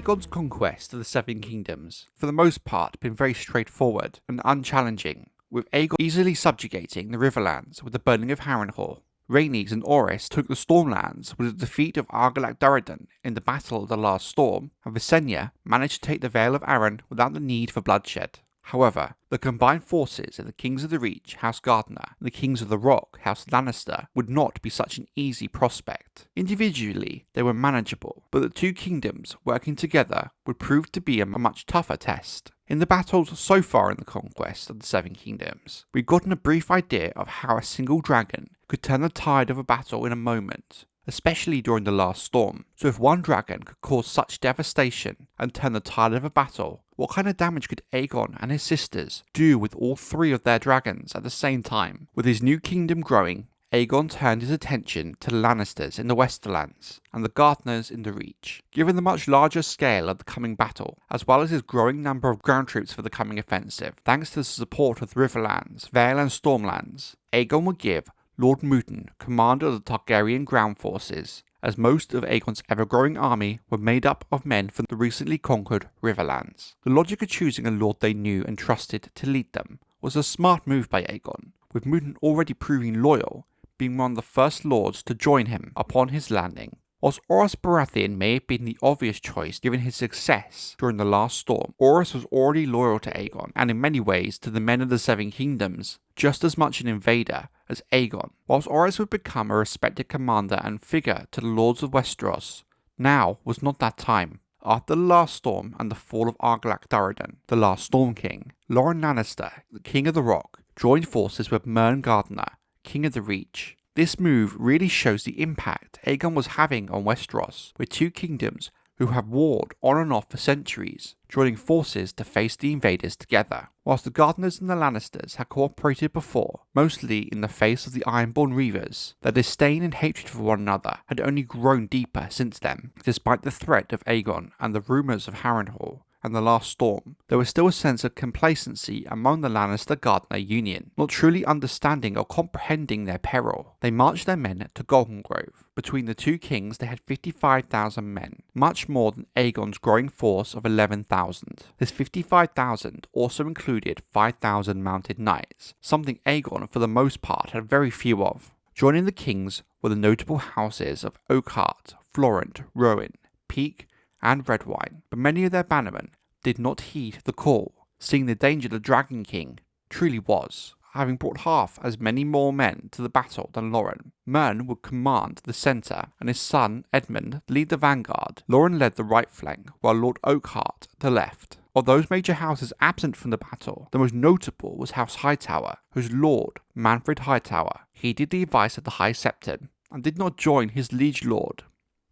Aegon's conquest of the Seven Kingdoms, for the most part, been very straightforward and unchallenging, with Aegon easily subjugating the Riverlands with the burning of Harrenhal. Rhaenys and Orys took the Stormlands with the defeat of Aegon Targaryen in the Battle of the Last Storm, and Visenya managed to take the Vale of Arryn without the need for bloodshed. However, the combined forces of the Kings of the Reach, House Gardner, and the Kings of the Rock, House Lannister, would not be such an easy prospect. Individually, they were manageable, but the two kingdoms working together would prove to be a much tougher test. In the battles so far in the conquest of the Seven Kingdoms, we've gotten a brief idea of how a single dragon could turn the tide of a battle in a moment, especially during the Last Storm. So if one dragon could cause such devastation and turn the tide of a battle, what kind of damage could Aegon and his sisters do with all three of their dragons at the same time? With his new kingdom growing, Aegon turned his attention to the Lannisters in the Westerlands and the Gardeners in the Reach. Given the much larger scale of the coming battle, as well as his growing number of ground troops for the coming offensive, thanks to the support of the Riverlands, Vale and Stormlands, Aegon would give Lord Mootton command of the Targaryen ground forces, as most of Aegon's ever-growing army were made up of men from the recently conquered Riverlands. The logic of choosing a lord they knew and trusted to lead them was a smart move by Aegon, with Mootton already proving loyal, being one of the first lords to join him upon his landing. Whilst Orys Baratheon may have been the obvious choice given his success during the Last Storm, Orys was already loyal to Aegon, and in many ways to the men of the Seven Kingdoms, just as much an invader as Aegon. Whilst Orys would become a respected commander and figure to the lords of Westeros, now was not that time. After the Last Storm and the fall of Aegon Targaryen, the last Storm King, Loren Lannister, the King of the Rock, joined forces with Mern Gardner, King of the Reach. This move really shows the impact Aegon was having on Westeros, with two kingdoms who have warred on and off for centuries, joining forces to face the invaders together. Whilst the Gardeners and the Lannisters had cooperated before, mostly in the face of the Ironborn Reavers, their disdain and hatred for one another had only grown deeper since then. Despite the threat of Aegon and the rumours of Harrenhal and the Last Storm, there was still a sense of complacency among the Lannister-Gardner union, not truly understanding or comprehending their peril. They marched their men to Golden Grove. Between the two kings they had 55,000 men, much more than Aegon's growing force of 11,000. This 55,000 also included 5,000 mounted knights, something Aegon for the most part had very few of. Joining the kings were the notable houses of Oakhart, Florent, Rowan, Peake, and Redwine, but many of their bannermen did not heed the call, seeing the danger the Dragon King truly was, having brought half as many more men to the battle than Loren. Mern would command the centre, and his son Edmund lead the vanguard. Loren led the right flank, while Lord Oakhart the left. Of those major houses absent from the battle, the most notable was House Hightower, whose lord, Manfred Hightower, heeded the advice of the High Septon, and did not join his liege lord,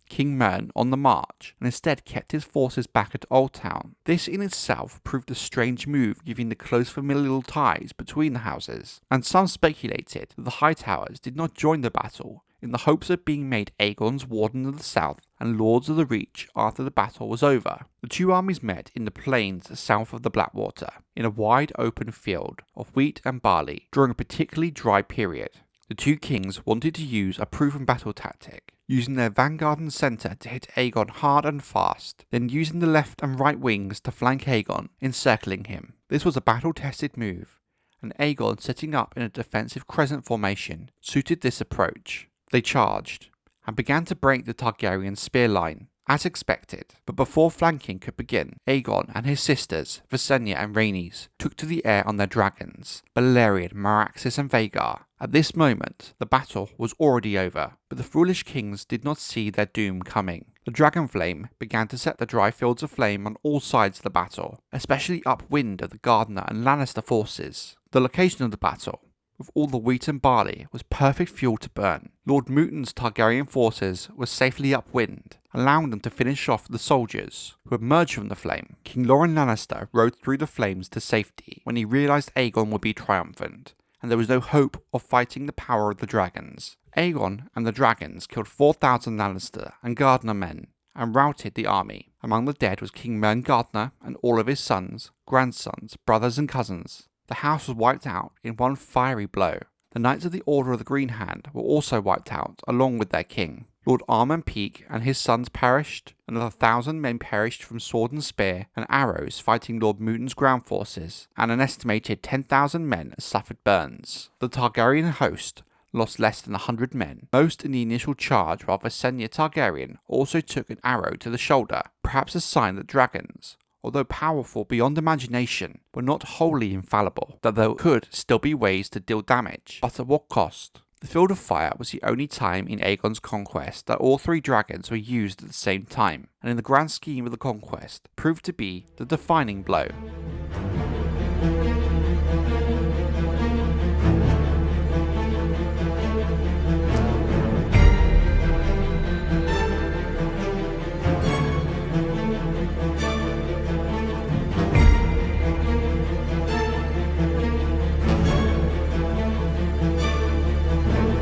King Mern, on the march, and instead kept his forces back at Old Town. This in itself proved a strange move given the close familial ties between the houses, and some speculated that the Hightowers did not join the battle in the hopes of being made Aegon's Warden of the South and Lords of the Reach after the battle was over. The two armies met in the plains south of the Blackwater, in a wide open field of wheat and barley during a particularly dry period. The two kings wanted to use a proven battle tactic, using their vanguard and centre to hit Aegon hard and fast, then using the left and right wings to flank Aegon, encircling him. This was a battle-tested move, and Aegon setting up in a defensive crescent formation suited this approach. They charged, and began to break the Targaryen spear line, as expected, but before flanking could begin, Aegon and his sisters, Visenya and Rhaenys, took to the air on their dragons, Balerion, Meraxes and Vhagar. At this moment, the battle was already over, but the foolish kings did not see their doom coming. The dragon flame began to set the dry fields aflame on all sides of the battle, especially upwind of the Gardner and Lannister forces. The location of the battle, with all the wheat and barley, was perfect fuel to burn. Lord Mootton's Targaryen forces were safely upwind, allowing them to finish off the soldiers who emerged from the flame. King Loren Lannister rode through the flames to safety when he realised Aegon would be triumphant, and there was no hope of fighting the power of the dragons. Aegon and the dragons killed 4,000 Lannister and Gardner men and routed the army. Among the dead was King Mern Gardner and all of his sons, grandsons, brothers and cousins. The house was wiped out in one fiery blow. The Knights of the Order of the Green Hand were also wiped out along with their king. Lord Armand-Peake and his sons perished, another 1,000 men perished from sword and spear and arrows fighting Lord Muton's ground forces, and an estimated 10,000 men suffered burns. The Targaryen host lost less than 100 men, most in the initial charge, while Visenya Targaryen also took an arrow to the shoulder, perhaps a sign that dragons, although powerful beyond imagination, were not wholly infallible, that there could still be ways to deal damage, but at what cost? The Field of Fire was the only time in Aegon's conquest that all 3 dragons were used at the same time, and in the grand scheme of the conquest proved to be the defining blow.